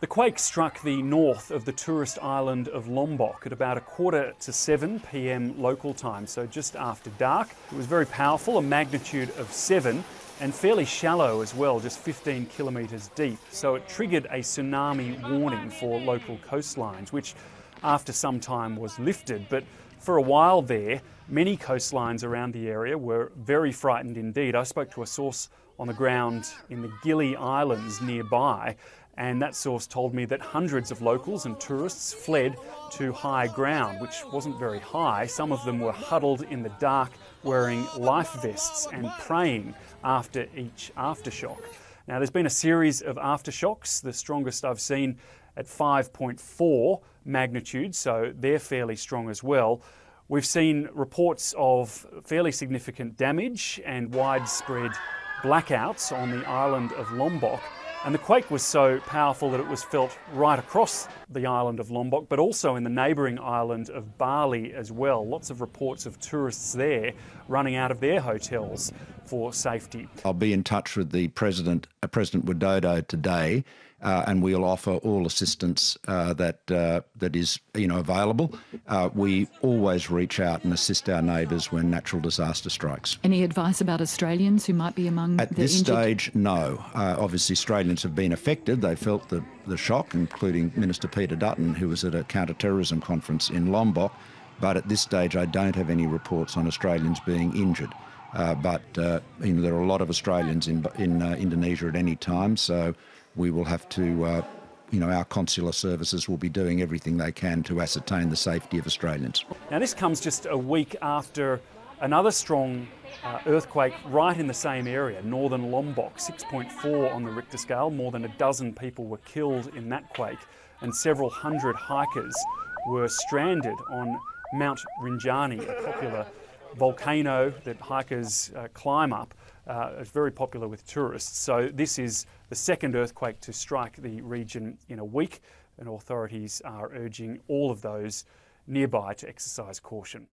The quake struck the north of the tourist island of Lombok at about 6:45 p.m. local time, so just after dark. It was very powerful, a magnitude of 7, and fairly shallow as well, just 15 kilometres deep. So it triggered a tsunami warning for local coastlines, which after some time was lifted. But for a while there, many coastlines around the area were very frightened indeed. I spoke to a source on the ground in the Gili Islands nearby, and that source told me that hundreds of locals and tourists fled to high ground, which wasn't very high. Some of them were huddled in the dark, wearing life vests and praying after each aftershock. Now, there's been a series of aftershocks, the strongest I've seen at 5.4 magnitude, so they're fairly strong as well. We've seen reports of fairly significant damage and widespread blackouts on the island of Lombok. And the quake was so powerful that it was felt right across the island of Lombok, but also in the neighbouring island of Bali as well. Lots of reports of tourists there running out of their hotels for safety. I'll be in touch with the President Widodo today, and we'll offer all assistance that is available. We always reach out and assist our neighbours when natural disaster strikes. Any advice about Australians who might be among the injured? At this stage, no. Obviously, Australians have been affected. They felt the shock, including Minister Peter Dutton, who was at a counter-terrorism conference in Lombok. But at this stage, I don't have any reports on Australians being injured. But there are a lot of Australians in Indonesia at any time, so we will have to, our consular services will be doing everything they can to ascertain the safety of Australians. Now, this comes just a week after another strong earthquake right in the same area, northern Lombok, 6.4 on the Richter scale. More than a dozen people were killed in that quake, and several hundred hikers were stranded on Mount Rinjani, a popular volcano that hikers climb up. It's very popular with tourists. So this is the second earthquake to strike the region in a week, and authorities are urging all of those nearby to exercise caution.